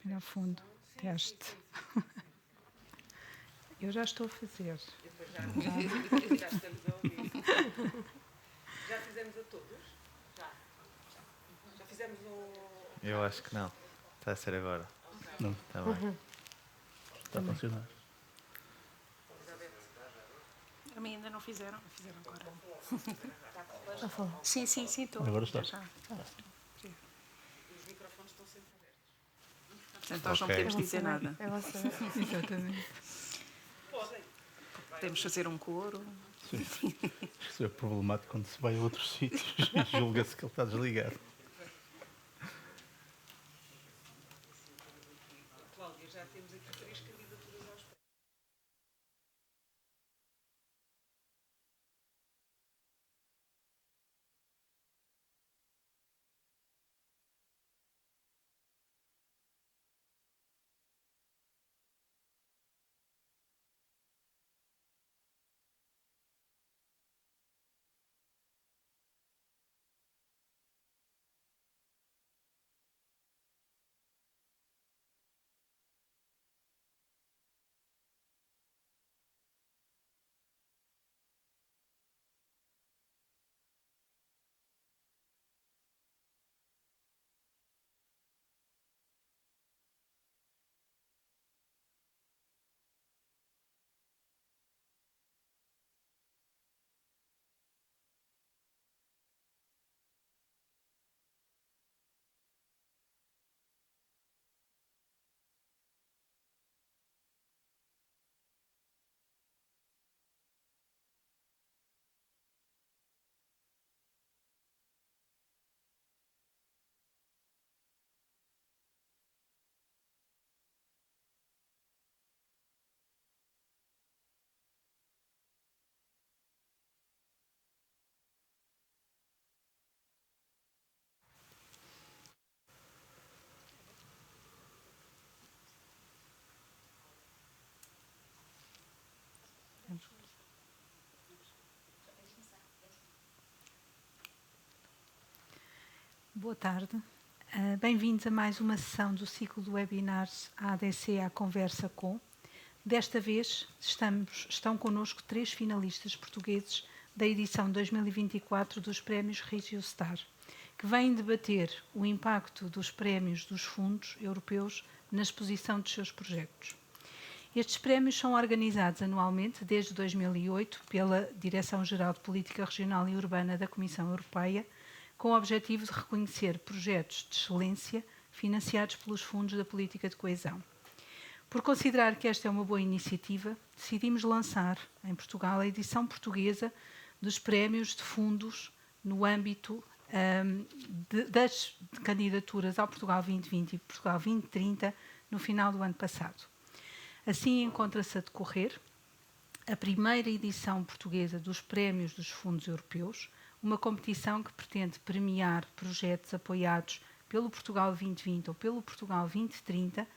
No fundo, teste. Eu já estou a fazer. Já estamos a ouvir. Já fizemos a todos? Já fizemos o... Eu acho que não. Está a ser agora. Ok. Não, Está bem. está a funcionar. A mim ainda não fizeram. Fizeram agora. Está a falar? Sim, estou. Agora está. Já. Os microfones estão sempre abertos. Portanto, nós não Ok. podemos dizer nada. É você. Exatamente. Podem. Podemos fazer um coro. Isso é problemático quando se vai a outros sítios e julga-se que ele está desligado. Cláudia, já temos aqui 3 candidaturas aos prémios. Boa tarde. Bem-vindos a mais uma sessão do ciclo de webinars ADC à Conversa Com. Desta vez estão connosco 3 finalistas portugueses da edição 2024 dos Prémios Regiostar, que vêm debater o impacto dos prémios dos fundos europeus na exposição dos seus projetos. Estes prémios são organizados anualmente desde 2008 pela Direção-Geral de Política Regional e Urbana da Comissão Europeia, com o objetivo de reconhecer projetos de excelência financiados pelos fundos da política de coesão. Por considerar que esta é uma boa iniciativa, decidimos lançar em Portugal a edição portuguesa dos prémios de fundos no âmbito das candidaturas ao Portugal 2020 e Portugal 2030 no final do ano passado. Assim encontra-se a decorrer a primeira edição portuguesa dos prémios dos fundos europeus, uma competição que pretende premiar projetos apoiados pelo Portugal 2020 ou pelo Portugal 2030,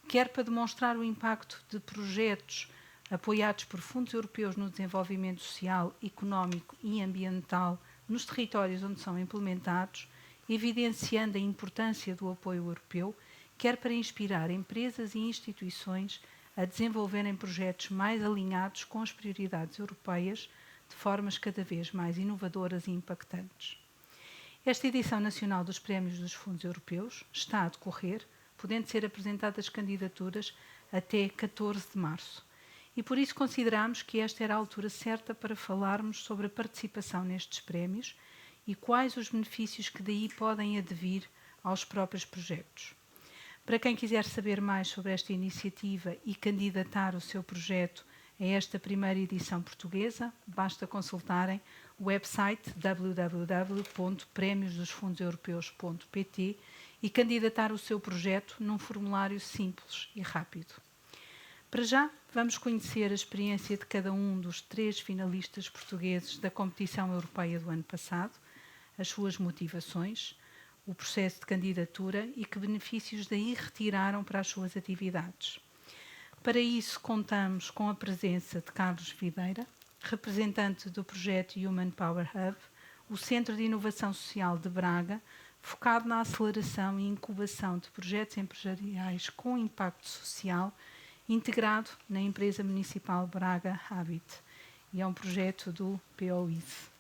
quer para demonstrar o impacto de projetos apoiados por fundos europeus no desenvolvimento social, económico e ambiental nos territórios onde são implementados, evidenciando a importância do apoio europeu, quer para inspirar empresas e instituições a desenvolverem projetos mais alinhados com as prioridades europeias, de formas cada vez mais inovadoras e impactantes. Esta edição nacional dos Prémios dos Fundos Europeus está a decorrer, podendo ser apresentadas candidaturas até 14 de março. E por isso consideramos que esta era a altura certa para falarmos sobre a participação nestes prémios e quais os benefícios que daí podem advir aos próprios projetos. Para quem quiser saber mais sobre esta iniciativa e candidatar o seu projeto a esta primeira edição portuguesa, basta consultarem o website www.premiosdosfundoseuropeus.pt e candidatar o seu projeto num formulário simples e rápido. Para já, vamos conhecer a experiência de cada um dos 3 finalistas portugueses da competição europeia do ano passado, as suas motivações, o processo de candidatura e que benefícios daí retiraram para as suas atividades. Para isso, contamos com a presença de Carlos Videira, representante do projeto Human Power Hub, o Centro de Inovação Social de Braga, focado na aceleração e incubação de projetos empresariais com impacto social, integrado na empresa municipal Braga Habit, e é um projeto do POIS.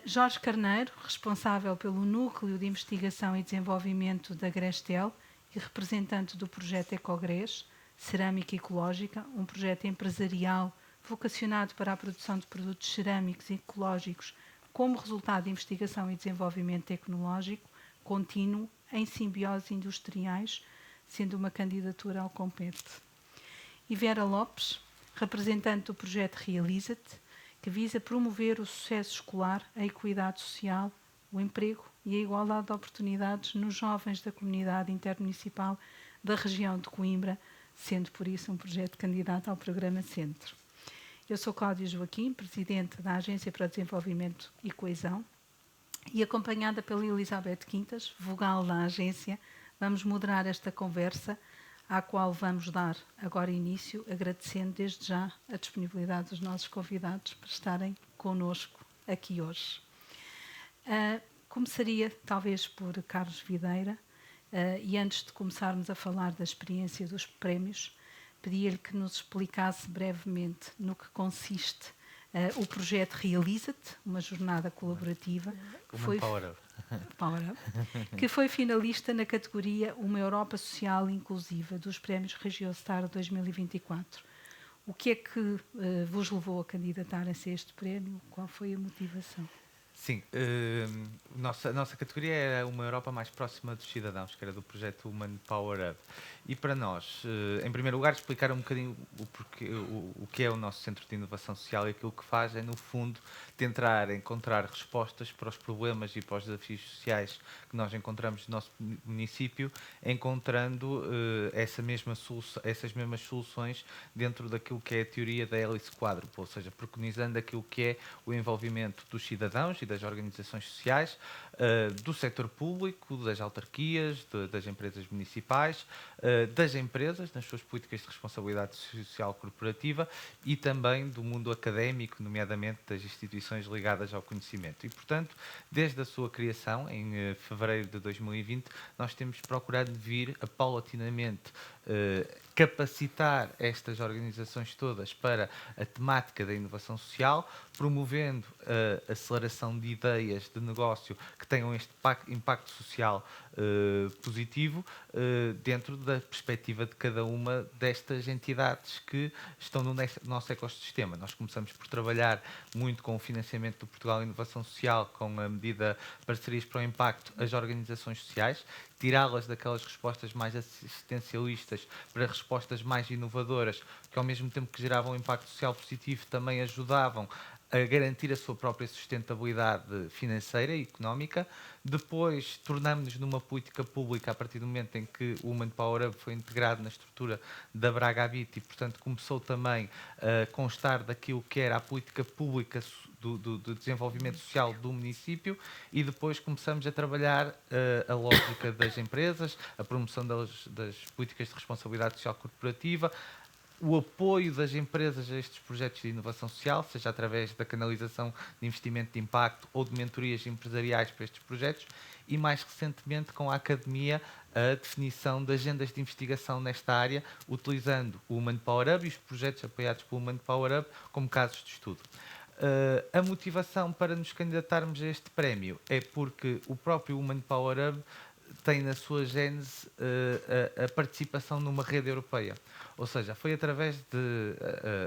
Jorge Carneiro, responsável pelo Núcleo de Investigação e Desenvolvimento da Grestel e representante do projeto Ecogres, Cerâmica Ecológica, um projeto empresarial vocacionado para a produção de produtos cerâmicos e ecológicos como resultado de investigação e desenvolvimento tecnológico contínuo em simbiose industriais, sendo uma candidatura ao Compete. E Vera Lopes, representante do projeto Realiza-te, que visa promover o sucesso escolar, a equidade social, o emprego e a igualdade de oportunidades nos jovens da comunidade intermunicipal da região de Coimbra, sendo por isso um projeto candidato ao programa Centro. Eu sou Cláudia Joaquim, presidente da Agência para o Desenvolvimento e Coesão, e acompanhada pela Elizabeth Quintas, vogal da agência, vamos moderar esta conversa, à qual vamos dar agora início, agradecendo desde já a disponibilidade dos nossos convidados para estarem connosco aqui hoje. Começaria talvez por Carlos Videira, e antes de começarmos a falar da experiência dos prémios, pedia-lhe que nos explicasse brevemente no que consiste o projeto Realiza-te, uma jornada colaborativa que foi finalista na categoria Uma Europa Social Inclusiva dos Prémios Regiostar 2024. O que é que vos levou a candidatarem-se a este prémio? Qual foi a motivação? Sim, a nossa categoria era uma Europa mais próxima dos cidadãos, que era do projeto Human Power Hub. E para nós, em primeiro lugar, explicar um bocadinho o que é o nosso Centro de Inovação Social, e aquilo que faz é, no fundo, tentar encontrar respostas para os problemas e para os desafios sociais que nós encontramos no nosso município, encontrando essas mesmas soluções dentro daquilo que é a teoria da hélice quádrupla, ou seja, preconizando aquilo que é o envolvimento dos cidadãos e das organizações sociais, do setor público, das autarquias, das empresas municipais, das empresas nas suas políticas de responsabilidade social corporativa e também do mundo académico, nomeadamente das instituições ligadas ao conhecimento. E, portanto, desde a sua criação, em fevereiro de 2020, nós temos procurado vir paulatinamente capacitar estas organizações todas para a temática da inovação social, promovendo a aceleração de ideias de negócio que tenham este impacto social positivo dentro da perspectiva de cada uma destas entidades que estão no nosso ecossistema. Nós começamos por trabalhar muito com o financiamento do Portugal Inovação Social, com a medida Parcerias para o Impacto, as organizações sociais, tirá-las daquelas respostas mais assistencialistas para respostas mais inovadoras, que ao mesmo tempo que geravam um impacto social positivo, também ajudavam a garantir a sua própria sustentabilidade financeira e económica. Depois, tornamos-nos numa política pública a partir do momento em que o Human Power Hub foi integrado na estrutura da Braga Habit e, portanto, começou também a constar daquilo que era a política pública do desenvolvimento social do município, e depois começamos a trabalhar a lógica das empresas, a promoção das políticas de responsabilidade social corporativa, o apoio das empresas a estes projetos de inovação social, seja através da canalização de investimento de impacto ou de mentorias empresariais para estes projetos, e mais recentemente com a Academia a definição de agendas de investigação nesta área, utilizando o Human Power Hub e os projetos apoiados pelo Human Power Hub como casos de estudo. A motivação para nos candidatarmos a este prémio é porque o próprio Human Power Hub tem na sua gênese a participação numa rede europeia. Ou seja, foi através de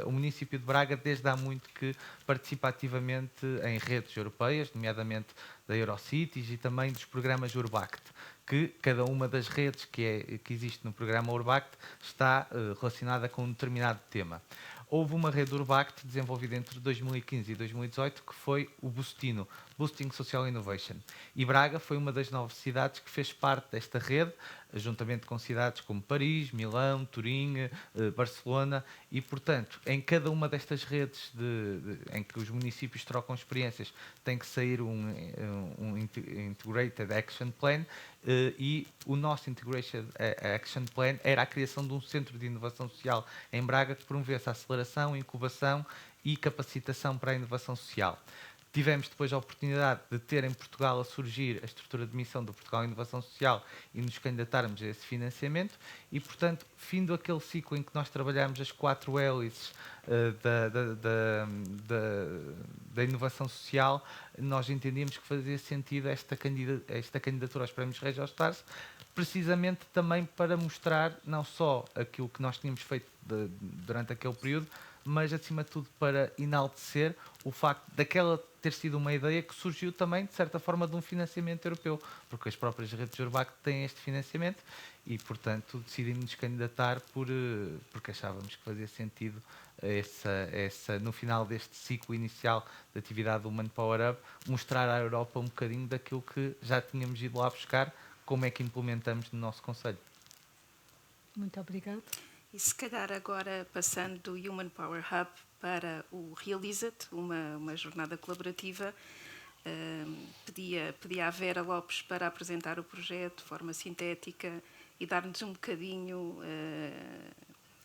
o município de Braga, desde há muito, que participa ativamente em redes europeias, nomeadamente da Eurocities e também dos programas Urbact, que cada uma das redes que existe no programa Urbact está relacionada com um determinado tema. Houve uma rede Urbact desenvolvida entre 2015 e 2018 que foi o Bustino, Boosting Social Innovation. E Braga foi uma das 9 cidades que fez parte desta rede, juntamente com cidades como Paris, Milão, Turim, Barcelona, e, portanto, em cada uma destas redes em que os municípios trocam experiências, tem que sair um Integrated Action Plan, e o nosso Integrated Action Plan era a criação de um centro de inovação social em Braga que promovesse a aceleração, incubação e capacitação para a inovação social. tivemos depois a oportunidade de ter em Portugal a surgir a estrutura de missão do Portugal Inovação Social e nos candidatarmos a esse financiamento e, portanto, findo aquele ciclo em que nós trabalhamos as 4 hélices da inovação social, nós entendíamos que fazia sentido esta candidatura aos Prémios Regiostars, precisamente também para mostrar não só aquilo que nós tínhamos feito durante aquele período, mas acima de tudo para enaltecer o facto daquela ter sido uma ideia que surgiu também, de certa forma, de um financiamento europeu, porque as próprias redes Urbac têm este financiamento e, portanto, decidimos-nos candidatar porque achávamos que fazia sentido no final deste ciclo inicial de atividade do Manpower Hub, mostrar à Europa um bocadinho daquilo que já tínhamos ido lá buscar, como é que implementamos no nosso concelho. Muito obrigada. E se calhar agora passando do Human Power Hub para o Realiza-te, uma jornada colaborativa, pedia à Vera Lopes para apresentar o projeto de forma sintética e dar-nos um bocadinho,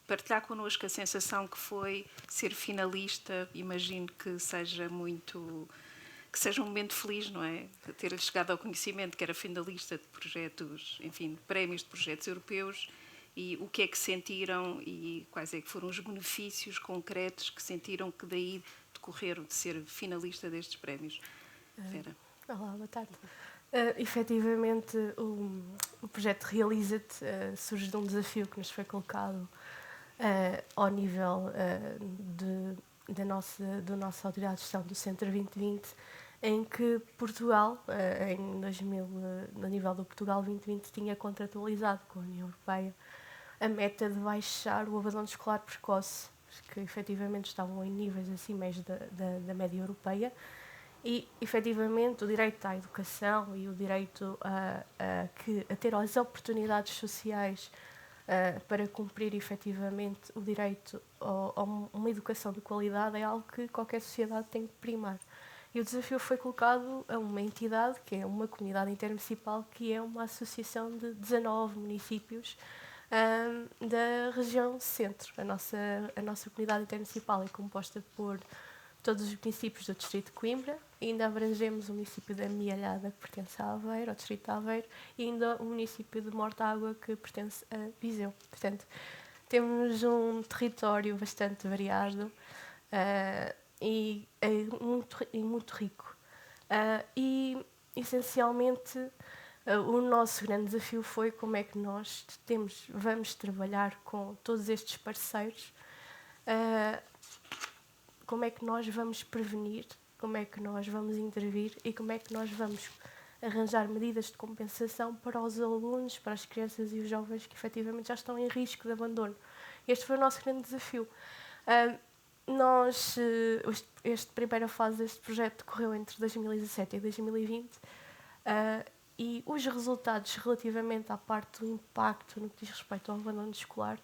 partilhar connosco a sensação que foi ser finalista. Imagino que seja um momento feliz, não é? Ter chegado ao conhecimento que era finalista de projetos, enfim, de prémios de projetos europeus. E o que é que sentiram e quais é que foram os benefícios concretos que sentiram que daí decorreram de ser finalista destes prémios? Vera. Olá, boa tarde. Efetivamente, o projeto Realiza-te surge de um desafio que nos foi colocado ao nível da nossa autoridade de gestão do Centro 2020, em que Portugal, no nível do Portugal 2020, tinha contratualizado com a União Europeia a meta de baixar o abandono escolar precoce, que efetivamente estavam em níveis acima da média europeia, e efetivamente o direito à educação e o direito a ter as oportunidades sociais para cumprir efetivamente o direito a uma educação de qualidade é algo que qualquer sociedade tem que primar. E o desafio foi colocado a uma entidade, que é uma comunidade intermunicipal, que é uma associação de 19 municípios da região centro. A nossa comunidade intermunicipal é composta por todos os municípios do distrito de Coimbra, e ainda abrangemos o município da Mialhada, que pertence a Aveiro, ao distrito de Aveiro, e ainda o município de Mortágua, que pertence a Viseu. Portanto, temos um território bastante variado e muito rico. E, essencialmente, o nosso grande desafio foi como é que nós vamos trabalhar com todos estes parceiros, como é que nós vamos prevenir, como é que nós vamos intervir e como é que nós vamos arranjar medidas de compensação para os alunos, para as crianças e os jovens que efetivamente já estão em risco de abandono. Este foi o nosso grande desafio. Esta primeira fase deste projeto decorreu entre 2017 e 2020 e os resultados relativamente à parte do impacto no que diz respeito ao abandono escolar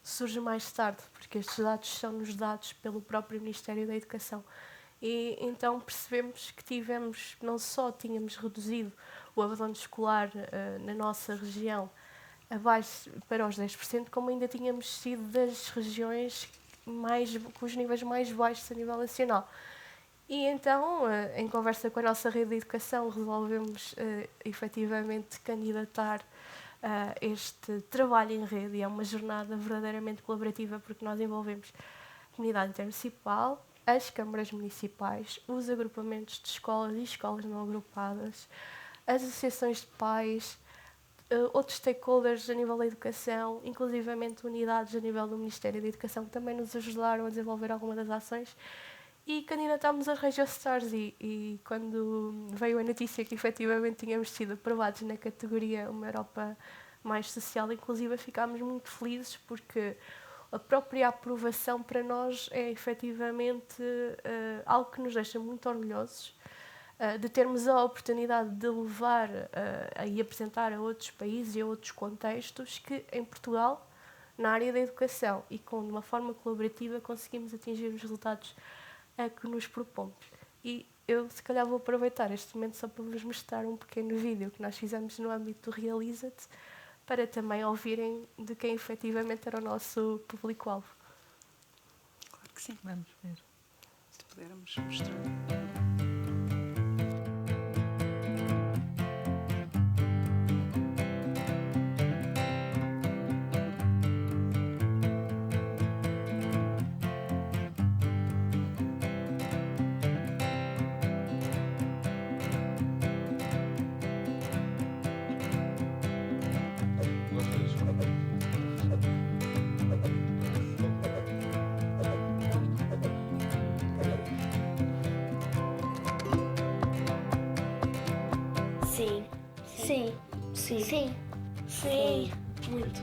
surgem mais tarde, porque estes dados são-nos dados pelo próprio Ministério da Educação. E então percebemos que não só tínhamos reduzido o abandono escolar na nossa região abaixo para os 10%, como ainda tínhamos sido das regiões com os níveis mais baixos a nível nacional. E então, em conversa com a nossa rede de educação, resolvemos efetivamente candidatar este trabalho em rede, e é uma jornada verdadeiramente colaborativa, porque nós envolvemos a comunidade intermunicipal, as câmaras municipais, os agrupamentos de escolas e escolas não agrupadas, as associações de pais, outros stakeholders a nível da educação, inclusivamente unidades a nível do Ministério da Educação, que também nos ajudaram a desenvolver algumas das ações. E candidatámos a Regiostars e quando veio a notícia que efetivamente tínhamos sido aprovados na categoria Uma Europa Mais Social Inclusiva, ficámos muito felizes, porque a própria aprovação para nós é efetivamente algo que nos deixa muito orgulhosos, de termos a oportunidade de levar e apresentar a outros países e a outros contextos que em Portugal, na área da educação e de uma forma colaborativa, conseguimos atingir os resultados que nos propomos. E eu, se calhar, vou aproveitar este momento só para vos mostrar um pequeno vídeo que nós fizemos no âmbito do Realiza-te, para também ouvirem de quem efetivamente era o nosso público-alvo. Claro que sim. Vamos ver. Se pudermos mostrar. Sim. Sim. Sim. Sim. Muito.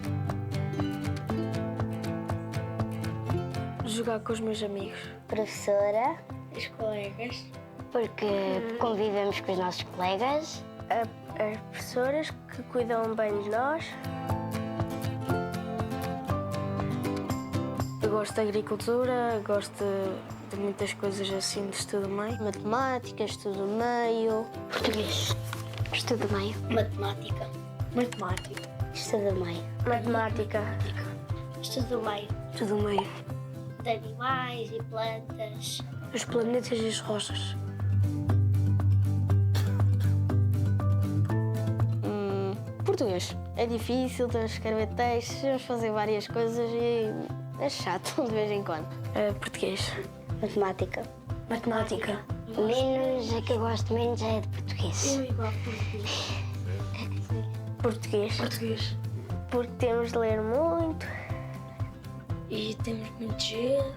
Jogar com os meus amigos. Professora, Os colegas. porque convivemos com os nossos colegas. As professoras que cuidam bem de nós. Eu gosto de agricultura, gosto de muitas coisas assim de estudo meio. Matemática, estudo meio. Português. Estudo meio. Matemática. Matemática. Estudo meio. Matemática. Estudo meio. Estudo meio. De animais e plantas. Os planetas e as rochas. Português. É difícil, temos que escrever textos, temos que fazer várias coisas e é chato de vez em quando. Português. Matemática. Matemática. Menos, a que eu gosto menos é de português. igual português. Português. Português. Porque temos de ler muito. E temos muitos erros.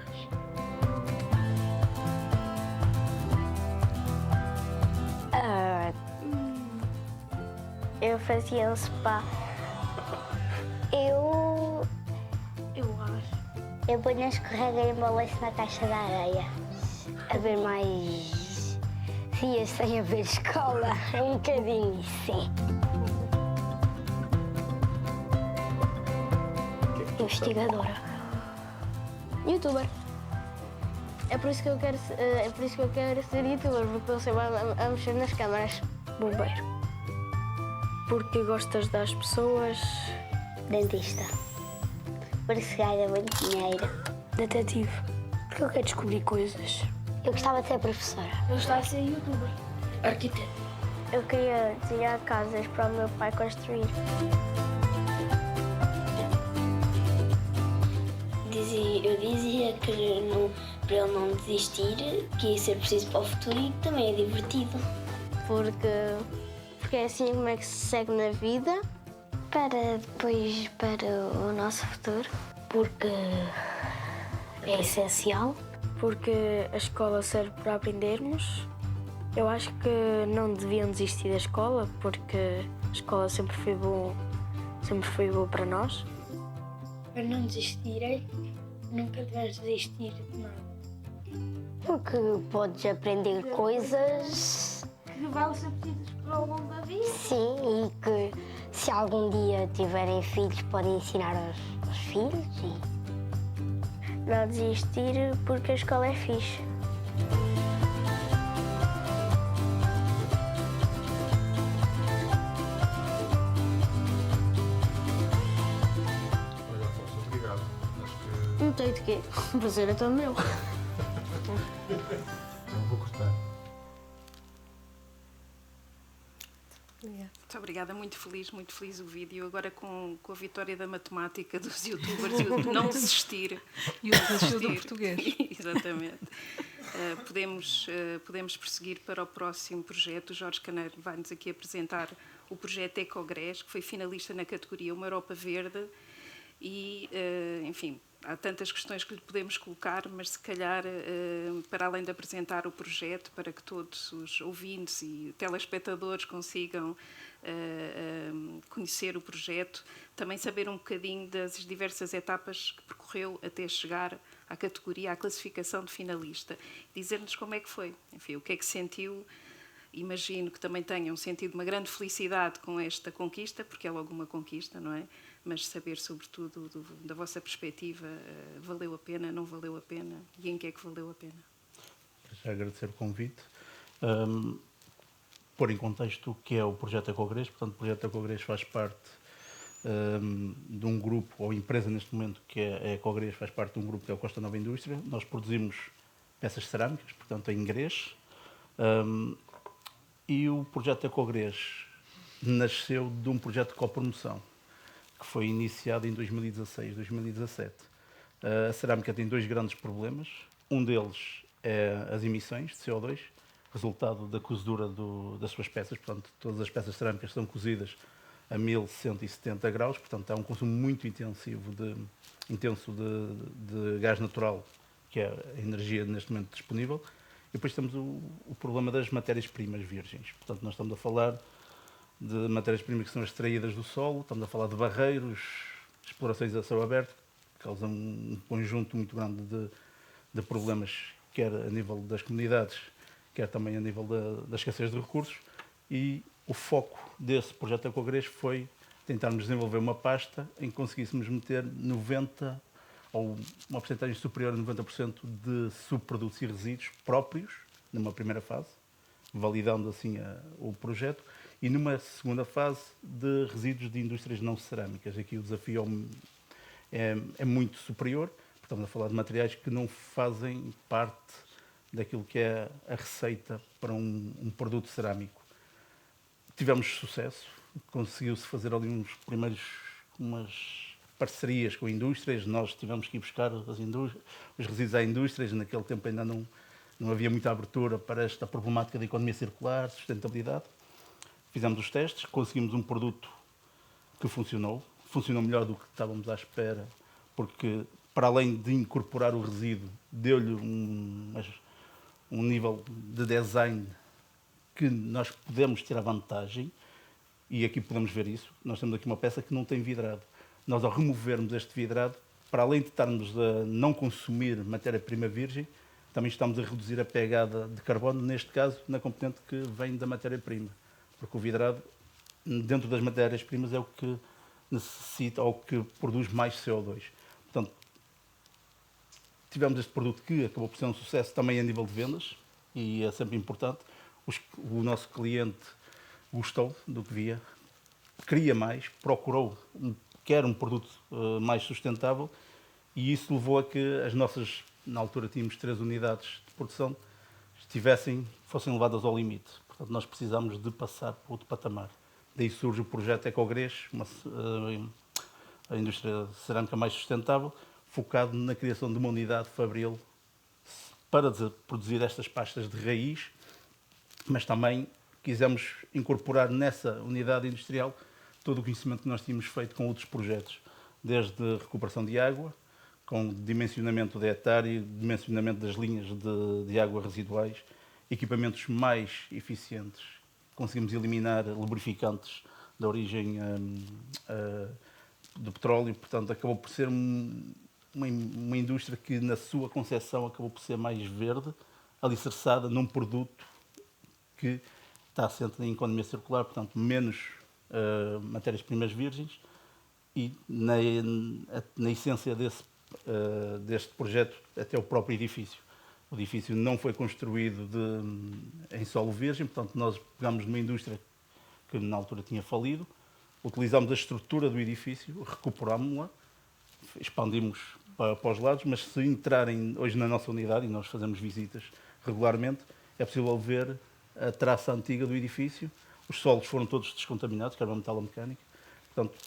Eu fazia um spa. Eu acho. ponho a escorregar e embalanço na caixa da areia. A ver mais dias sem haver escola. É um bocadinho, sim. Investigadora. Youtuber. É por isso que eu quero, ser youtuber, porque eu sei a mexer nas câmaras. Bombeiro. Porque gosto de ajudar as pessoas. Dentista. Porque se ganha muito dinheiro. Detetive. Porque eu quero descobrir coisas. Eu gostava de ser professora. Eu gostava de ser youtuber. Arquiteto. Eu queria desenhar casas para o meu pai construir. Eu dizia que para ele não desistir, que ia ser preciso para o futuro e que também é divertido. Porque é assim como é que se segue na vida. Para o nosso futuro. Porque é essencial. Porque a escola serve para aprendermos. Eu acho que não deviam desistir da escola, porque a escola sempre foi boa para nós. Para não desistirem, nunca devemos desistir de nada. Porque podes aprender coisas. Que vão ser precisos para o longo da vida. Sim, e que se algum dia tiverem filhos podem ensinar aos filhos. Não desistir porque a escola é fixe. Olha, Afonso, obrigado. Acho que Não tem de quê. O prazer é todo meu. não vou cortar. Muito obrigada, muito feliz o vídeo. Agora com a vitória da matemática dos youtubers e o de não desistir. E o desafio do português. Exatamente. Podemos prosseguir para o próximo projeto. O Jorge Caneiro vai-nos aqui apresentar o projeto Ecogrés, que foi finalista na categoria Uma Europa Verde. E, enfim, há tantas questões que lhe podemos colocar, mas se calhar, para além de apresentar o projeto, para que todos os ouvintes e telespectadores consigam conhecer o projeto, também saber um bocadinho das diversas etapas que percorreu até chegar à categoria, à classificação de finalista. Dizer-nos como é que foi, enfim, o que é que sentiu. Imagino que também tenham sentido uma grande felicidade com esta conquista, porque é logo uma conquista, não é? Mas saber, sobretudo, da vossa perspectiva, valeu a pena, não valeu a pena e em que é que valeu a pena? Já agradecer o convite. Pôr em contexto o que é o projeto Ecogrés. Portanto, o projeto Ecogrés faz parte de um grupo, ou empresa neste momento, que é a Ecogrés, faz parte de um grupo que é o Costa Nova Indústria. Nós produzimos peças cerâmicas, portanto, em grés. E o projeto Ecogrés nasceu de um projeto de copromoção, que foi iniciado em 2016, 2017. A cerâmica tem dois grandes problemas. Um deles é as emissões de CO2, resultado da cozedura das suas peças. Portanto, todas as peças cerâmicas são cozidas a 1170 graus, portanto, há um consumo muito intenso de gás natural, que é a energia neste momento disponível. E depois temos o problema das matérias-primas virgens. Portanto, nós estamos a falar de matérias-primas que são extraídas do solo, estamos a falar de barreiros, explorações a céu aberto, que causam um conjunto muito grande de problemas, quer a nível das comunidades, quer também a nível da escassez de recursos, e o foco desse projeto Ecogrês foi tentarmos desenvolver uma pasta em que conseguíssemos meter 90% ou uma porcentagem superior a 90% de subprodutos e resíduos próprios, numa primeira fase, validando assim o projeto, e numa segunda fase de resíduos de indústrias não cerâmicas. Aqui o desafio é muito superior, estamos a falar de materiais que não fazem parte daquilo que é a receita para um produto cerâmico. Tivemos sucesso, conseguiu-se fazer ali umas parcerias com indústrias, nós tivemos que ir buscar os resíduos a indústrias, naquele tempo ainda não havia muita abertura para esta problemática da economia circular, sustentabilidade. Fizemos os testes, conseguimos um produto que funcionou melhor do que estávamos à espera, porque para além de incorporar o resíduo, deu-lhe um nível de design que nós podemos tirar vantagem, e aqui podemos ver isso. Nós temos aqui uma peça que não tem vidrado. Nós, ao removermos este vidrado, para além de estarmos a não consumir matéria-prima virgem, também estamos a reduzir a pegada de carbono, neste caso, na componente que vem da matéria-prima. Porque o vidrado, dentro das matérias-primas, é o que necessita ou que produz mais CO2. Portanto, tivemos este produto que acabou por ser um sucesso também a nível de vendas, e é sempre importante. O nosso cliente gostou do que via, queria mais, procurou, quer um produto mais sustentável, e isso levou a que as nossas, na altura tínhamos 3 unidades de produção, fossem levadas ao limite. Portanto, nós precisámos de passar para outro patamar. Daí surge o projeto Ecogrês, a indústria cerâmica mais sustentável, focado na criação de uma unidade fabril para produzir estas pastas de raiz, mas também quisemos incorporar nessa unidade industrial todo o conhecimento que nós tínhamos feito com outros projetos, desde recuperação de água, com dimensionamento de hectare, dimensionamento das linhas de água residuais, equipamentos mais eficientes. Conseguimos eliminar lubrificantes da origem do petróleo, portanto acabou por ser uma indústria que na sua concepção acabou por ser mais verde, alicerçada num produto que está assente na economia circular, portanto menos matérias-primas virgens, e na essência deste projeto até o próprio edifício. O edifício não foi construído em solo virgem, portanto nós pegamos numa indústria que na altura tinha falido, utilizamos a estrutura do edifício, recuperámos-la, expandimos para os lados, mas se entrarem hoje na nossa unidade, e nós fazemos visitas regularmente, é possível ver a traça antiga do edifício. Os solos foram todos descontaminados, carvão metalomecânico. Portanto,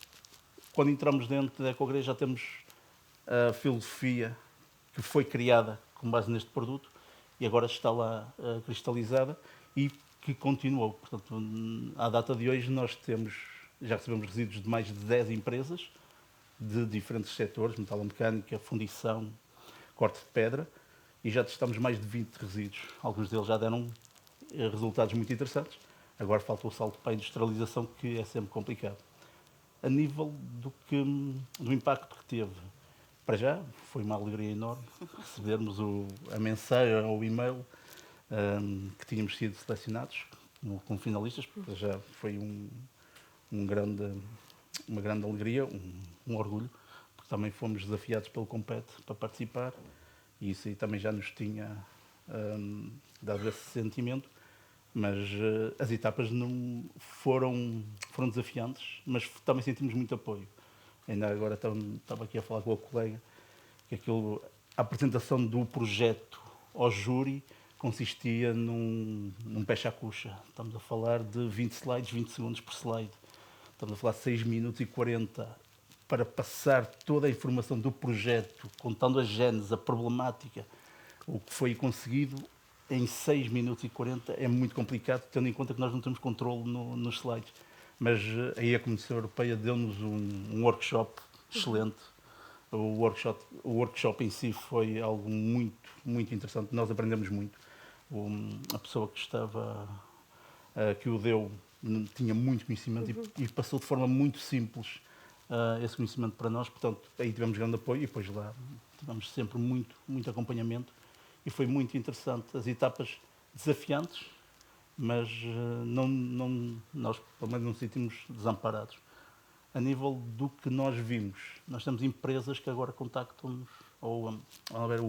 quando entramos dentro da Ecogrês já temos a filosofia que foi criada com base neste produto e agora está lá cristalizada e que continuou. Portanto, à data de hoje já recebemos resíduos de mais de 10 empresas de diferentes setores, metalomecânica, fundição, corte de pedra, e já testamos mais de 20 resíduos. Alguns deles já deram resultados muito interessantes. Agora falta o salto para a industrialização, que é sempre complicado. A nível do impacto que teve, para já, foi uma alegria enorme recebermos a mensagem ou o e-mail que tínhamos sido selecionados como finalistas, porque já foi uma grande alegria, um orgulho, porque também fomos desafiados pelo Compete para participar, e isso aí também já nos tinha dado esse sentimento. Mas as etapas não foram desafiantes, mas também sentimos muito apoio. Ainda agora estava aqui a falar com a colega que a apresentação do projeto ao júri consistia num peixe à cuxa. Estamos a falar de 20 slides, 20 segundos por slide. Estamos a falar de 6 minutos e 40 para passar toda a informação do projeto, contando a gênese, a problemática, o que foi conseguido em 6 minutos e 40 é muito complicado, tendo em conta que nós não temos controle nos slides. Mas aí a Comissão Europeia deu-nos um workshop excelente. O workshop em si foi algo muito, muito interessante. Nós aprendemos muito. A pessoa que o deu tinha muito conhecimento e passou de forma muito simples esse conhecimento para nós. Portanto, aí tivemos grande apoio e depois lá tivemos sempre muito acompanhamento e foi muito interessante. As etapas desafiantes, mas nós pelo menos não nos sentimos desamparados. A nível do que nós vimos, nós temos empresas que agora contactam-nos, ou a ver,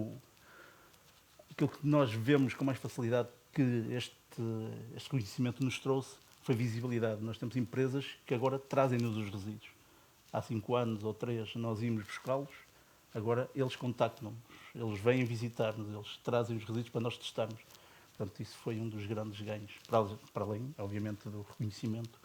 aquilo que nós vemos com mais facilidade que este conhecimento nos trouxe foi visibilidade. Nós temos empresas que agora trazem-nos os resíduos. Há 5 anos ou 3 nós íamos buscá-los, agora eles contactam-nos, eles vêm visitar-nos, eles trazem os resíduos para nós testarmos. Portanto, isso foi um dos grandes ganhos, para além, obviamente, do reconhecimento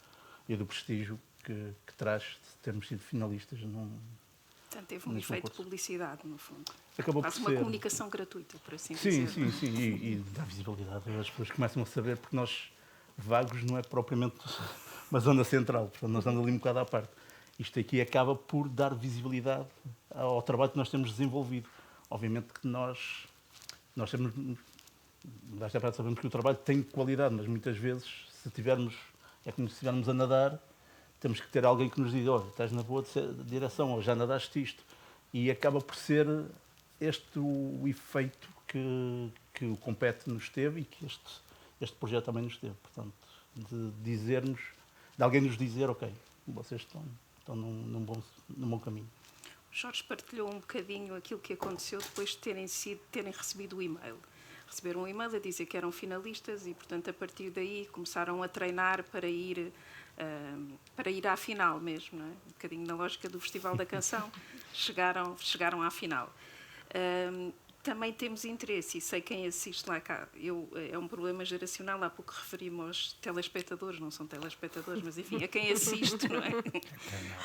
e do prestígio que traz termos sido finalistas Portanto, teve um efeito de publicidade, no fundo. Acabou Faz por uma ser comunicação gratuita, por assim dizer. Sim. E dá visibilidade. As pessoas começam a saber, porque nós, Vagos, não é propriamente uma zona central. Portanto, nós estamos ali um bocado à parte. Isto aqui acaba por dar visibilidade ao trabalho que nós temos desenvolvido. Obviamente que nós temos... Desta parte sabemos que o trabalho tem qualidade, mas muitas vezes, é como se estivermos a nadar, temos que ter alguém que nos diga, olha, estás na boa direção, ou já nadaste isto. E acaba por ser este o efeito que o Compete nos teve e que este projeto também nos teve. Portanto, de alguém nos dizer, ok, vocês estão num bom caminho. Jorge partilhou um bocadinho aquilo que aconteceu depois de terem recebido o e-mail. Receberam um e-mail a dizer que eram finalistas e, portanto, a partir daí começaram a treinar para ir à final mesmo, não é? Um bocadinho na lógica do Festival da Canção, chegaram à final. Também temos interesse, e sei quem assiste lá cá, é um problema geracional, há pouco referimos aos telespectadores, não são telespectadores, mas enfim, a quem assiste, não é?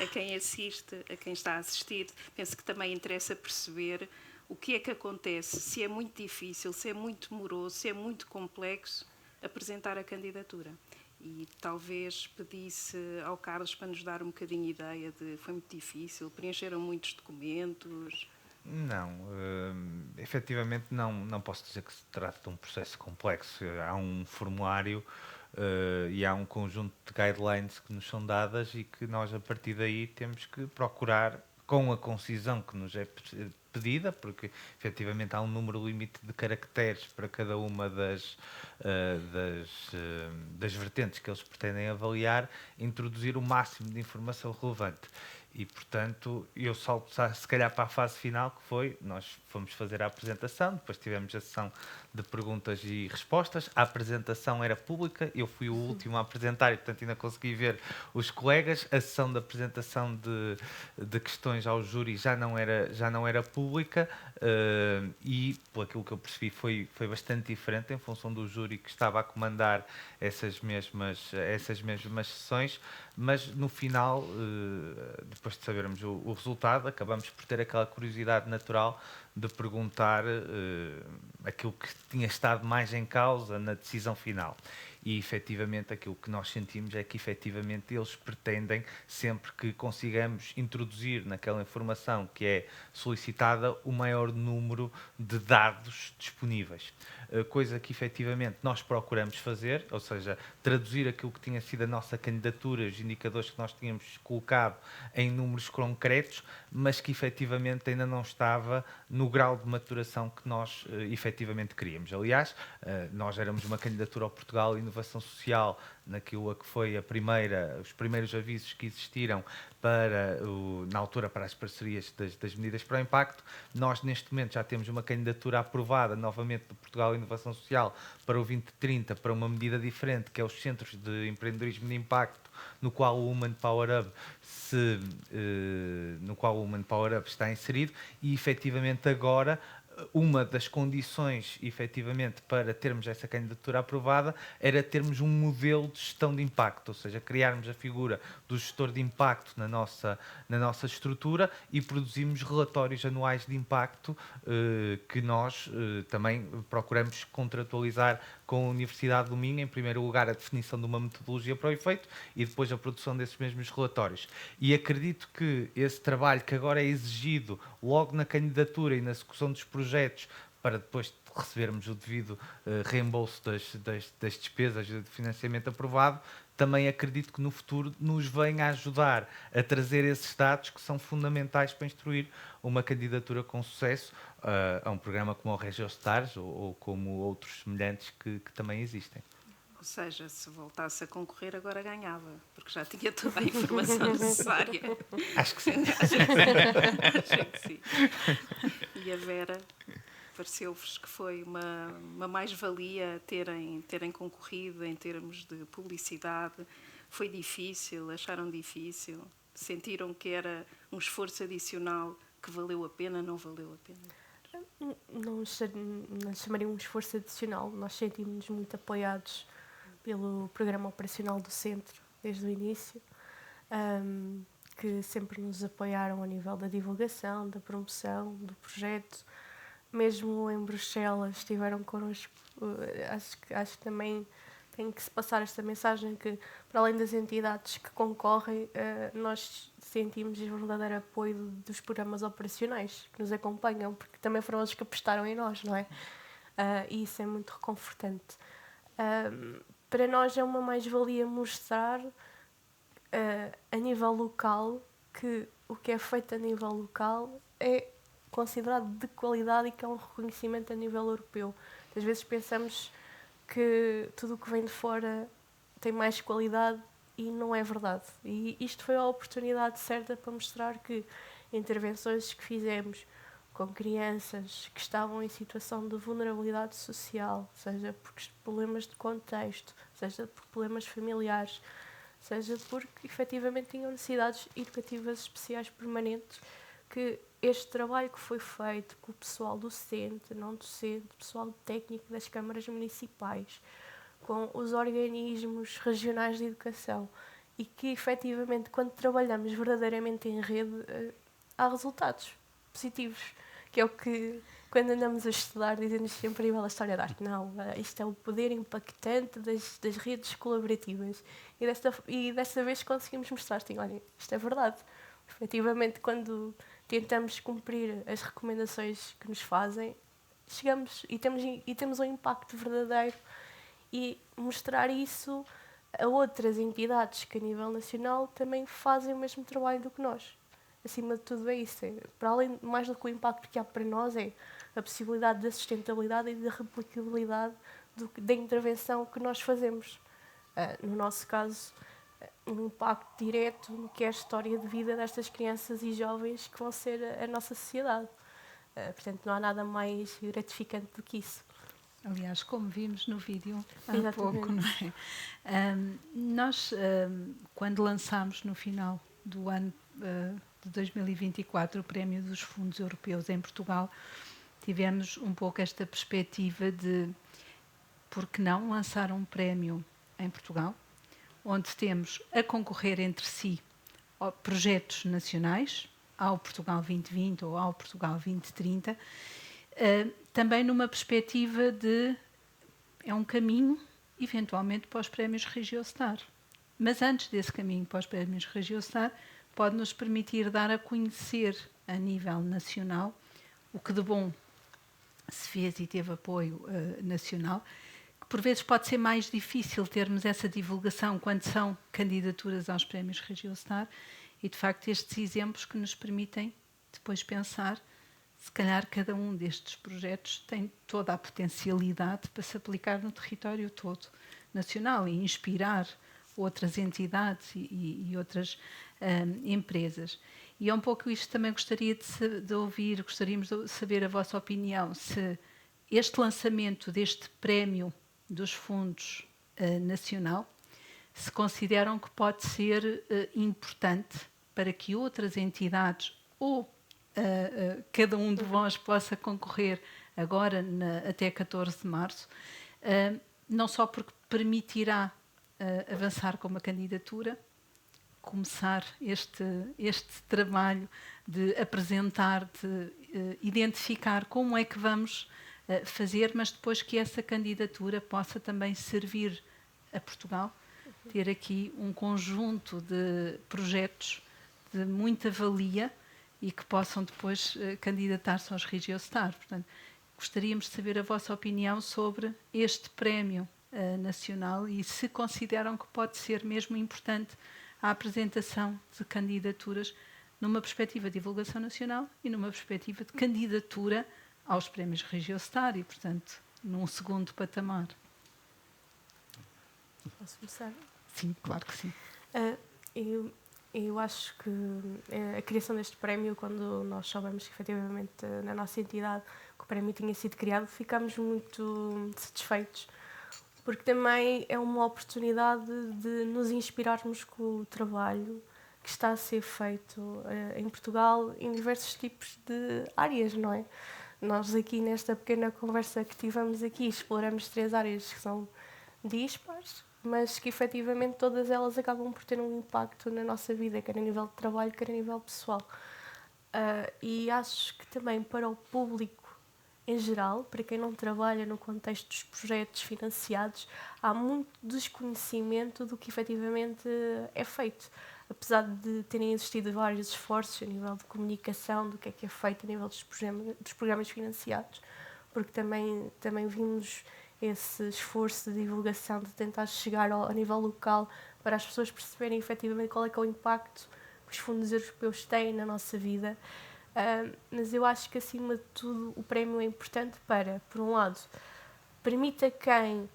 A quem assiste, a quem está a assistir, penso que também interessa perceber o que é que acontece, se é muito difícil, se é muito moroso, se é muito complexo apresentar a candidatura. E talvez pedisse ao Carlos para nos dar um bocadinho ideia de foi muito difícil, preencheram muitos documentos. Não, efetivamente não posso dizer que se trata de um processo complexo. Há um formulário e há um conjunto de guidelines que nos são dadas e que nós, a partir daí, temos que procurar, com a concisão que nos é pedida, porque efetivamente há um número limite de caracteres para cada uma das vertentes que eles pretendem avaliar, introduzir o máximo de informação relevante. E, portanto, eu salto se calhar para a fase final, que foi, nós fomos fazer a apresentação, depois tivemos a sessão de perguntas e respostas, a apresentação era pública, eu fui o último a apresentar e, portanto, ainda consegui ver os colegas, a sessão de apresentação de questões ao júri já não era pública e, por aquilo que eu percebi, foi bastante diferente em função do júri que estava a comandar essas mesmas sessões, mas no final, depois de sabermos o resultado, acabamos por ter aquela curiosidade natural de perguntar aquilo que tinha estado mais em causa na decisão final. E, efetivamente, aquilo que nós sentimos é que, efetivamente, eles pretendem, sempre que consigamos introduzir naquela informação que é solicitada, o maior número de dados disponíveis. Coisa que, efetivamente, nós procuramos fazer, ou seja, traduzir aquilo que tinha sido a nossa candidatura, os indicadores que nós tínhamos colocado em números concretos, mas que, efetivamente, ainda não estava no grau de maturação que nós, efetivamente, queríamos. Aliás, nós éramos uma candidatura ao Portugal Inovação Social, naquilo a que foi os primeiros avisos que existiram na altura para as parcerias das medidas para o impacto. Nós, neste momento, já temos uma candidatura aprovada novamente do Portugal Inovação Social para o 2030, para uma medida diferente, que é os Centros de Empreendedorismo de Impacto, no qual o Human Power Hub está inserido e, efetivamente, agora uma das condições, efetivamente, para termos essa candidatura aprovada era termos um modelo de gestão de impacto, ou seja, criarmos a figura do gestor de impacto na nossa estrutura e produzimos relatórios anuais de impacto que nós também procuramos contratualizar com a Universidade do Minho, em primeiro lugar a definição de uma metodologia para o efeito e depois a produção desses mesmos relatórios. E acredito que esse trabalho que agora é exigido logo na candidatura e na execução dos projetos para depois recebermos o devido reembolso das despesas de financiamento aprovado, também acredito que no futuro nos venha a ajudar a trazer esses dados que são fundamentais para instruir uma candidatura com sucesso a um programa como o RegioStars ou como outros semelhantes que também existem. Ou seja, se voltasse a concorrer, agora ganhava, porque já tinha toda a informação necessária. Acho que sim. Acho que sim. E a Vera, pareceu-vos que foi uma mais-valia terem concorrido em termos de publicidade? Foi difícil? Acharam difícil? Sentiram que era um esforço adicional que valeu a pena, não valeu a pena? Não chamaria um esforço adicional. Nós sentimos-nos muito apoiados pelo programa operacional do centro, desde o início, que sempre nos apoiaram a nível da divulgação, da promoção, do projeto. Mesmo em Bruxelas estiveram connosco. Acho que também tem que se passar esta mensagem que, para além das entidades que concorrem, nós sentimos o verdadeiro apoio dos programas operacionais que nos acompanham, porque também foram eles que apostaram em nós, não é? E isso é muito reconfortante. Para nós é uma mais-valia mostrar a nível local que o que é feito a nível local é considerado de qualidade e que é um reconhecimento a nível europeu. Às vezes pensamos que tudo o que vem de fora tem mais qualidade e não é verdade. E isto foi a oportunidade certa para mostrar que intervenções que fizemos com crianças que estavam em situação de vulnerabilidade social, seja por problemas de contexto, seja por problemas familiares, seja porque efetivamente tinham necessidades educativas especiais permanentes, que este trabalho que foi feito com o pessoal docente, não docente, pessoal técnico das câmaras municipais, com os organismos regionais de educação, e que efetivamente quando trabalhamos verdadeiramente em rede há resultados positivos, que é o que quando andamos a estudar dizemos sempre a nível da história da arte. Não, isto é o poder impactante das redes colaborativas, e desta vez conseguimos mostrar assim, olha, isto é verdade. Efetivamente, quando tentamos cumprir as recomendações que nos fazem, chegamos e temos um impacto verdadeiro, e mostrar isso a outras entidades que a nível nacional também fazem o mesmo trabalho do que nós. Acima de tudo é isso. Para além, mais do que o impacto que há para nós, é a possibilidade da sustentabilidade e da replicabilidade da intervenção que nós fazemos. No nosso caso, um impacto direto que é a história de vida destas crianças e jovens que vão ser a nossa sociedade. Portanto, não há nada mais gratificante do que isso. Aliás, como vimos no vídeo há Exatamente. pouco, não é? Nós, quando lançámos no final do ano de 2024 o Prémio dos Fundos Europeus em Portugal, tivemos um pouco esta perspectiva de por que não lançar um prémio em Portugal, onde temos a concorrer entre si projetos nacionais, ao Portugal 2020 ou ao Portugal 2030, também numa perspectiva de é um caminho, eventualmente, para os prémios Regiostar. Mas antes desse caminho para os prémios Regiostar, pode nos permitir dar a conhecer a nível nacional o que de bom se fez e teve apoio nacional, que por vezes pode ser mais difícil termos essa divulgação quando são candidaturas aos prémios Regiostar, e de facto estes exemplos que nos permitem depois pensar se calhar cada um destes projetos tem toda a potencialidade para se aplicar no território todo nacional e inspirar outras entidades e outras empresas. E é um pouco isto também gostaria de ouvir, gostaríamos de saber a vossa opinião, se este lançamento deste prémio dos fundos nacional, se consideram que pode ser importante para que outras entidades ou cada um de vós possa concorrer agora até 14 de março, não só porque permitirá avançar com uma candidatura, começar este trabalho de apresentar, de identificar como é que vamos fazer, mas depois que essa candidatura possa também servir a Portugal, ter aqui um conjunto de projetos de muita valia e que possam depois candidatar-se aos Regiostar. Portanto, Gostaríamos de saber a vossa opinião sobre este prémio nacional e se consideram que pode ser mesmo importante a apresentação de candidaturas numa perspectiva de divulgação nacional e numa perspectiva de candidatura aos prémios Regiostar e, portanto, num segundo patamar. Posso começar? Sim, claro que sim. Eu acho que a criação deste prémio, quando nós soubemos que efetivamente na nossa entidade que o prémio tinha sido criado, ficámos muito satisfeitos, porque também é uma oportunidade de nos inspirarmos com o trabalho que está a ser feito em Portugal em diversos tipos de áreas, não é? Nós aqui nesta pequena conversa que tivemos aqui exploramos 3 áreas que são dispares, mas que efetivamente todas elas acabam por ter um impacto na nossa vida, quer a nível de trabalho, quer a nível pessoal. E acho que também para o público em geral, para quem não trabalha no contexto dos projetos financiados, há muito desconhecimento do que efetivamente é feito. Apesar de terem existido vários esforços a nível de comunicação do que é feito a nível dos programas financiados, porque também vimos esse esforço de divulgação, de tentar chegar ao nível local para as pessoas perceberem efetivamente qual é que é o impacto que os fundos europeus têm na nossa vida. Mas eu acho que, acima de tudo, o prémio é importante para, por um lado, permite a quem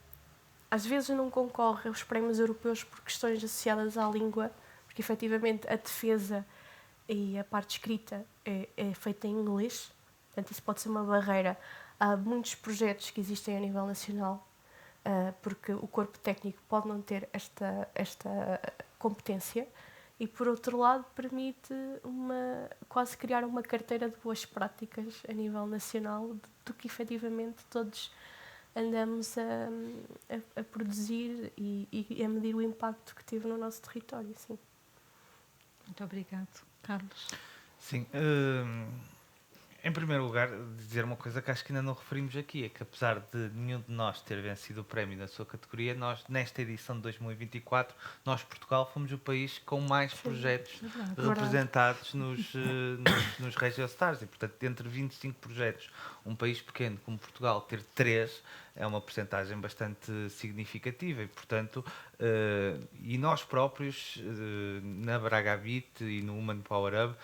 às vezes não concorre aos prémios europeus por questões associadas à língua, porque efetivamente a defesa e a parte escrita é feita em inglês, portanto isso pode ser uma barreira. Há muitos projetos que existem a nível nacional, porque o corpo técnico pode não ter esta competência, e por outro lado permite quase criar uma carteira de boas práticas a nível nacional do que efetivamente todos andamos a produzir e a medir o impacto que teve no nosso território. Sim. Muito obrigado. Carlos? Sim. Em primeiro lugar, dizer uma coisa que acho que ainda não referimos aqui, é que apesar de nenhum de nós ter vencido o prémio na sua categoria, nós, nesta edição de 2024, nós, Portugal, fomos o país com mais projetos representados nos Regiostars. E, portanto, entre 25 projetos, um país pequeno como Portugal ter 3 é uma percentagem bastante significativa. E, portanto, e nós próprios, na Braga Habit e no Human Power Hub,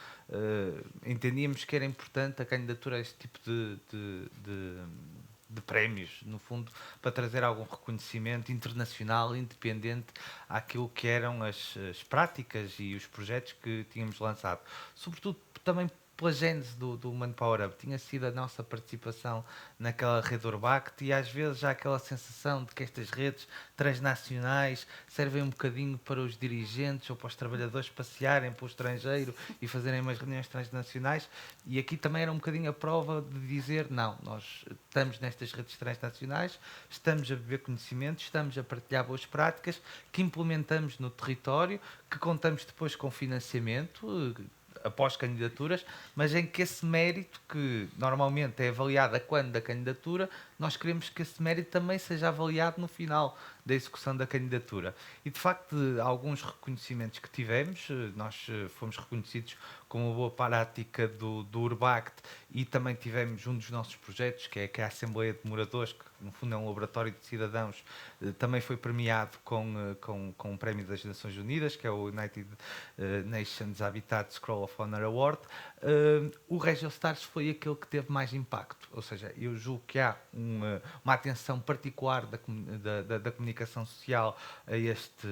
entendíamos que era importante a candidatura a este tipo de prémios, no fundo, para trazer algum reconhecimento internacional, independente àquilo que eram as práticas e os projetos que tínhamos lançado. Sobretudo também pela gênese do Manpower Hub. Tinha sido a nossa participação naquela rede Urbact e às vezes há aquela sensação de que estas redes transnacionais servem um bocadinho para os dirigentes ou para os trabalhadores passearem pelo estrangeiro e fazerem umas reuniões transnacionais, e aqui também era um bocadinho a prova de dizer, não, nós estamos nestas redes transnacionais, estamos a beber conhecimento, estamos a partilhar boas práticas, que implementamos no território, que contamos depois com financiamento, após candidaturas, mas em que esse mérito, que normalmente é avaliado a quando da candidatura, nós queremos que esse mérito também seja avaliado no final da execução da candidatura. E, de facto, de alguns reconhecimentos que tivemos, nós fomos reconhecidos com uma boa prática do Urbact, e também tivemos um dos nossos projetos, que é a Assembleia de Moradores, que no fundo é um laboratório de cidadãos, também foi premiado com um prémio das Nações Unidas, que é o United Nations Habitat Scroll of Honor Award. O Regiostars foi aquele que teve mais impacto, ou seja, eu julgo que há uma atenção particular da comunicação social a este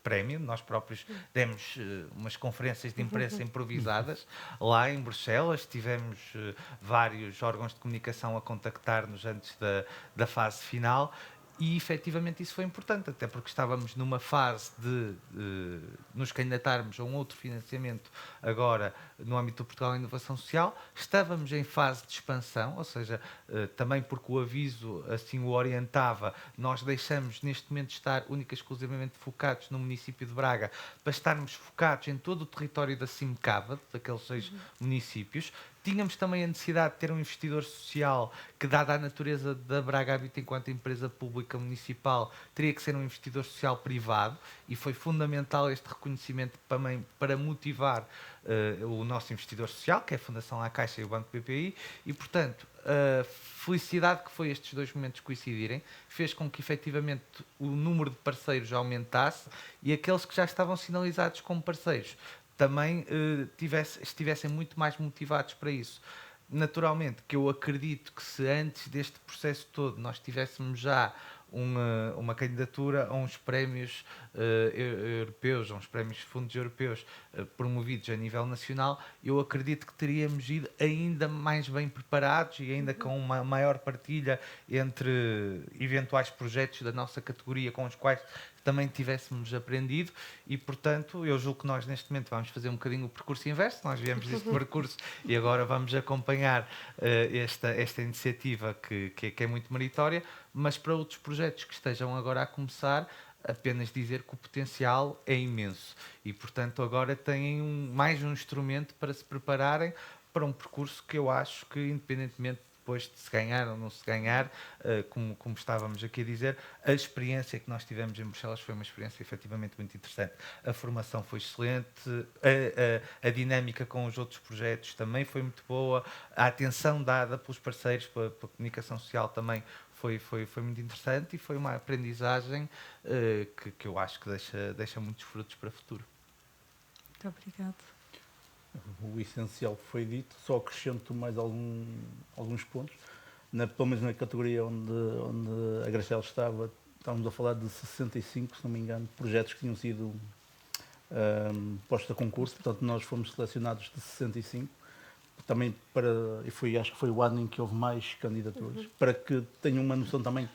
prémio. Nós próprios demos umas conferências de imprensa improvisadas lá em Bruxelas, tivemos vários órgãos de comunicação a contactar-nos antes da fase final. E efetivamente isso foi importante, até porque estávamos numa fase de nos candidatarmos a um outro financiamento agora no âmbito do Portugal Inovação Social. Estávamos em fase de expansão, ou seja, também porque o aviso assim o orientava, nós deixamos neste momento de estar única e exclusivamente focados no município de Braga para estarmos focados em todo o território da Cimecava, daqueles 6 municípios, Tínhamos também a necessidade de ter um investidor social que, dada a natureza da Braga Habita enquanto empresa pública municipal, teria que ser um investidor social privado, e foi fundamental este reconhecimento também para motivar o nosso investidor social, que é a Fundação A Caixa e o Banco BPI, e, portanto, a felicidade que foi estes dois momentos coincidirem fez com que, efetivamente, o número de parceiros aumentasse e aqueles que já estavam sinalizados como parceiros também estivessem muito mais motivados para isso. Naturalmente que eu acredito que, se antes deste processo todo nós tivéssemos já uma candidatura a uns prémios europeus, a uns prémios de fundos europeus promovidos a nível nacional, eu acredito que teríamos ido ainda mais bem preparados e ainda com uma maior partilha entre eventuais projetos da nossa categoria com os quais também tivéssemos aprendido, e, portanto, eu julgo que nós neste momento vamos fazer um bocadinho o percurso inverso. Nós viemos deste percurso e agora vamos acompanhar esta iniciativa que é muito meritória, mas para outros projetos que estejam agora a começar, apenas dizer que o potencial é imenso e, portanto, agora têm mais um instrumento para se prepararem para um percurso que eu acho que, independentemente depois de se ganhar ou não se ganhar, como estávamos aqui a dizer, a experiência que nós tivemos em Bruxelas foi uma experiência efetivamente muito interessante. A formação foi excelente, a dinâmica com os outros projetos também foi muito boa, a atenção dada pelos parceiros, pela comunicação social também foi muito interessante, e foi uma aprendizagem que eu acho que deixa muitos frutos para o futuro. Muito obrigada. O essencial foi dito, só acrescento mais alguns pontos. Pelo menos na categoria onde a Graciela estávamos a falar de 65, se não me engano, projetos que tinham sido postos a concurso, portanto nós fomos selecionados de 65, também acho que foi o ano em que houve mais candidaturas, para que tenham uma noção também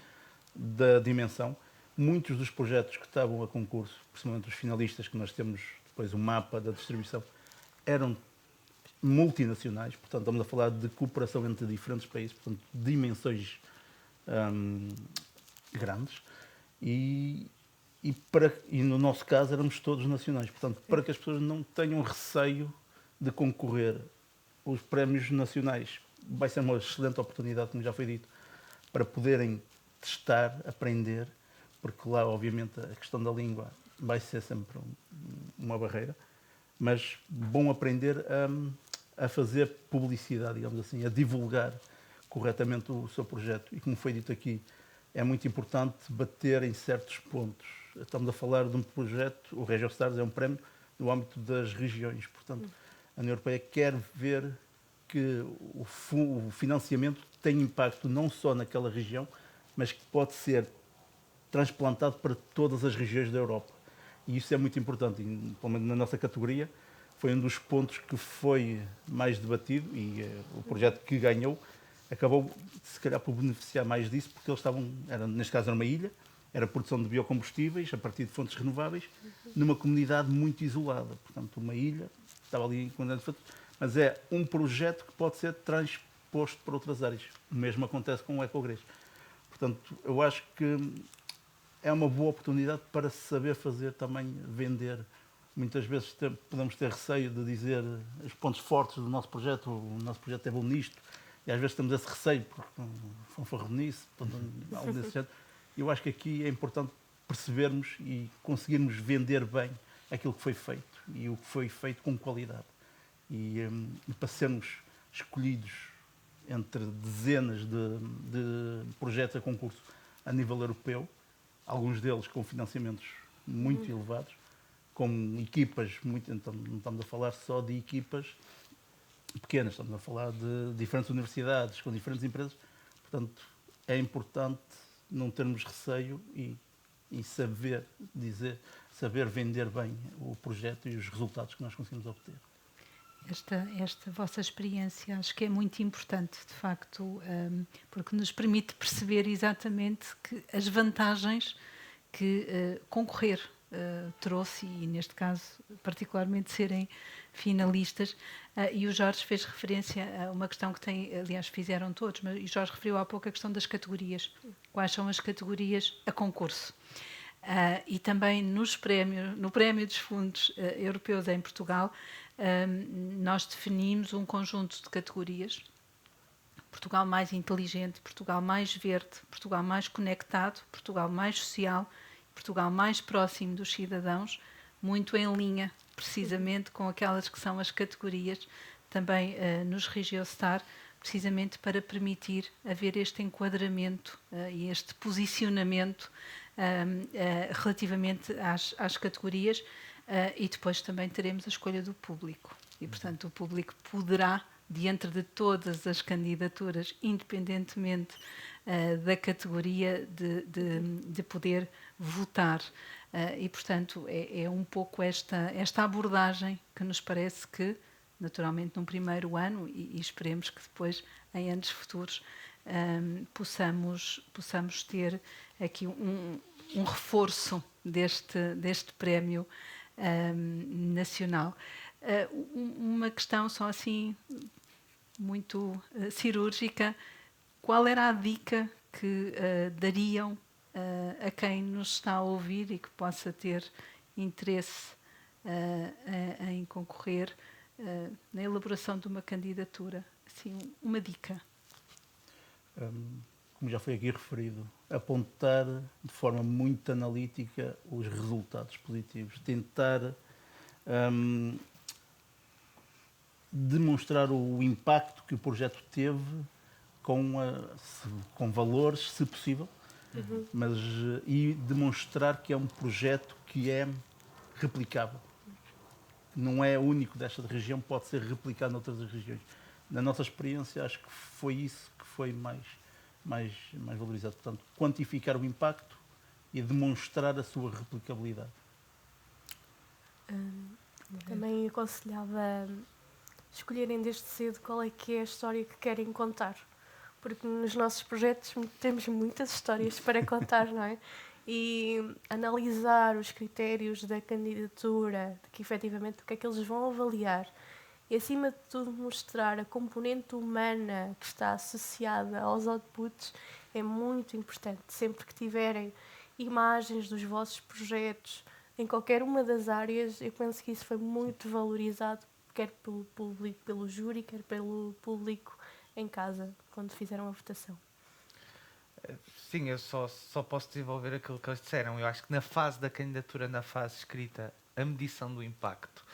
da dimensão. Muitos dos projetos que estavam a concurso, principalmente os finalistas, que nós temos depois o mapa da distribuição, eram multinacionais, portanto estamos a falar de cooperação entre diferentes países, portanto dimensões grandes, e no nosso caso éramos todos nacionais, portanto para que as pessoas não tenham receio de concorrer os prémios nacionais, vai ser uma excelente oportunidade, como já foi dito, para poderem testar, aprender, porque lá obviamente a questão da língua vai ser sempre uma barreira, mas bom aprender a fazer publicidade, digamos assim, a divulgar corretamente o seu projeto. E como foi dito aqui, é muito importante bater em certos pontos. Estamos a falar de um projeto, o RegioStars é um prémio no âmbito das regiões, portanto, a União Europeia quer ver que o financiamento tem impacto não só naquela região, mas que pode ser transplantado para todas as regiões da Europa. E isso é muito importante, e, pelo menos na nossa categoria, foi um dos pontos que foi mais debatido, e o projeto que ganhou acabou, se calhar, por beneficiar mais disso, porque eles neste caso era uma ilha, era produção de biocombustíveis a partir de fontes renováveis, numa comunidade muito isolada. Portanto, uma ilha, estava ali, mas é um projeto que pode ser transposto para outras áreas. O mesmo acontece com o Ecogres. Portanto, eu acho que é uma boa oportunidade para saber fazer também, vender. Muitas vezes podemos ter receio de dizer os pontos fortes do nosso projeto, o nosso projeto é bom nisto, e às vezes temos esse receio, porque fanfarronice, algo desse género. Eu acho que aqui é importante percebermos e conseguirmos vender bem aquilo que foi feito, e o que foi feito com qualidade. E para sermos escolhidos entre dezenas de projetos a concurso a nível europeu, alguns deles com financiamentos muito elevados, com equipas, então não estamos a falar só de equipas pequenas, estamos a falar de diferentes universidades, com diferentes empresas. Portanto, é importante não termos receio e saber saber vender bem o projeto e os resultados que nós conseguimos obter. Esta vossa experiência acho que é muito importante, de facto, porque nos permite perceber exatamente as vantagens que concorrer trouxe, e neste caso particularmente serem finalistas. E o Jorge fez referência a uma questão que aliás fizeram todos, mas o Jorge referiu há pouco a questão das categorias. Quais são as categorias a concurso? E também no prémio dos fundos europeus em Portugal, nós definimos um conjunto de categorias: Portugal mais inteligente, Portugal mais verde, Portugal mais conectado, Portugal mais social, Portugal mais próximo dos cidadãos, muito em linha, precisamente, com aquelas que são as categorias também nos Regiostar, precisamente para permitir haver este enquadramento e este posicionamento relativamente às categorias, e depois também teremos a escolha do público. E, portanto, o público poderá, diante de todas as candidaturas, independentemente da categoria, de poder votar. E, portanto, é um pouco esta abordagem que nos parece que, naturalmente, num primeiro ano, e esperemos que depois, em anos futuros, possamos ter aqui um reforço deste prémio nacional. Uma questão só assim muito cirúrgica: qual era a dica que dariam a quem nos está a ouvir e que possa ter interesse em concorrer na elaboração de uma candidatura? Assim, uma dica. Como já foi aqui referido, apontar de forma muito analítica os resultados positivos, tentar demonstrar o impacto que o projeto teve com valores, se possível, mas e demonstrar que é um projeto que é replicável. Não é único desta região, pode ser replicado noutras regiões. Na nossa experiência, acho que foi isso que foi mais valorizado. Portanto, quantificar o impacto e demonstrar a sua replicabilidade. Também aconselhava escolherem desde cedo qual é que é a história que querem contar, porque nos nossos projetos temos muitas histórias para contar, não é? E analisar os critérios da candidatura, de que efetivamente o que é que eles vão avaliar, e acima de tudo mostrar a componente humana que está associada aos outputs é muito importante. Sempre que tiverem imagens dos vossos projetos em qualquer uma das áreas, eu penso que isso foi muito valorizado, quer pelo público, pelo júri, quer pelo público em casa, quando fizeram a votação. Sim, eu só posso desenvolver aquilo que eles disseram. Eu acho que na fase da candidatura, na fase escrita, a medição do impacto,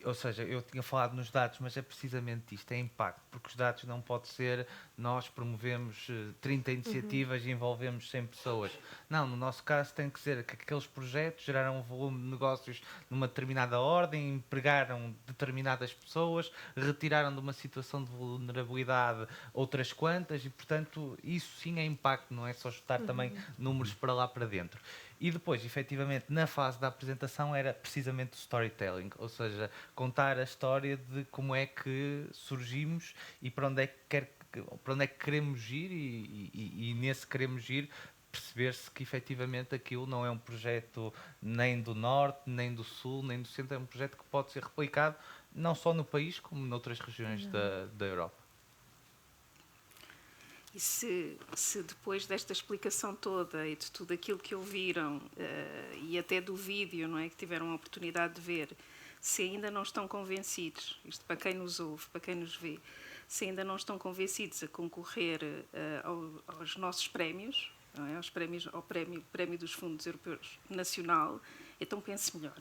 ou seja, eu tinha falado nos dados, mas é precisamente isto, é impacto, porque os dados não pode ser nós promovemos 30 iniciativas e envolvemos 100 pessoas. Não, no nosso caso tem que ser que aqueles projetos geraram um volume de negócios numa determinada ordem, empregaram determinadas pessoas, retiraram de uma situação de vulnerabilidade outras quantas e, portanto, isso sim é impacto, não é só chutar também números para lá para dentro. E depois, efetivamente, na fase da apresentação era precisamente o storytelling, ou seja, contar a história de como é que surgimos e para onde é que queremos ir e nesse queremos ir perceber-se que efetivamente aquilo não é um projeto nem do Norte, nem do Sul, nem do Centro, é um projeto que pode ser replicado não só no país como noutras regiões da Europa. E se depois desta explicação toda e de tudo aquilo que ouviram e até do vídeo, não é, que tiveram a oportunidade de ver, se ainda não estão convencidos, isto para quem nos ouve, para quem nos vê, se ainda não estão convencidos a concorrer aos nossos prémios, não é, ao prémio dos Fundos Europeus Nacional, então pense melhor.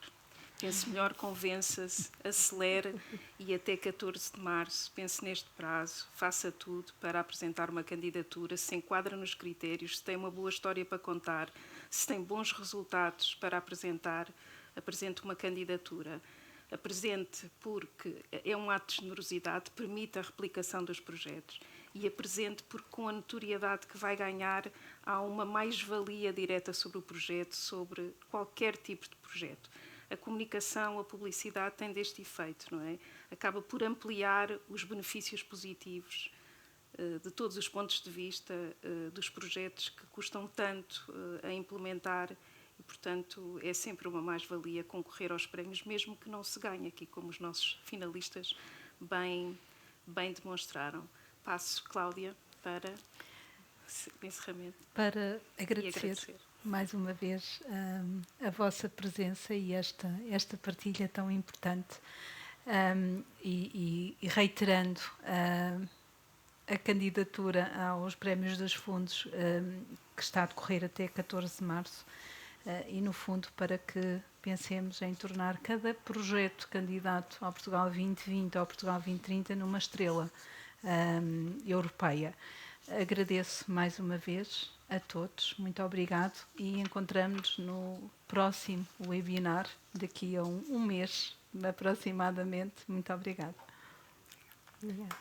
Pense melhor, convença-se, acelere e até 14 de março, pense neste prazo, faça tudo para apresentar uma candidatura, se enquadra nos critérios, se tem uma boa história para contar, se tem bons resultados para apresentar, apresente uma candidatura. Apresente porque é um ato de generosidade, permite a replicação dos projetos e apresente porque com a notoriedade que vai ganhar há uma mais-valia direta sobre o projeto, sobre qualquer tipo de projeto. A comunicação, a publicidade tem deste efeito, não é? Acaba por ampliar os benefícios positivos de todos os pontos de vista dos projetos que custam tanto a implementar e, portanto, é sempre uma mais-valia concorrer aos prémios, mesmo que não se ganhe aqui, como os nossos finalistas bem demonstraram. Passo, Cláudia, para o encerramento. Para agradecer mais uma vez a vossa presença e esta partilha tão importante. e reiterando a candidatura aos prémios dos fundos que está a decorrer até 14 de março e, no fundo, para que pensemos em tornar cada projeto candidato ao Portugal 2020 ou ao Portugal 2030 numa estrela europeia. Agradeço mais uma vez a todos, muito obrigado, e encontramos-nos no próximo webinar daqui a um mês aproximadamente. Muito obrigada. Obrigada.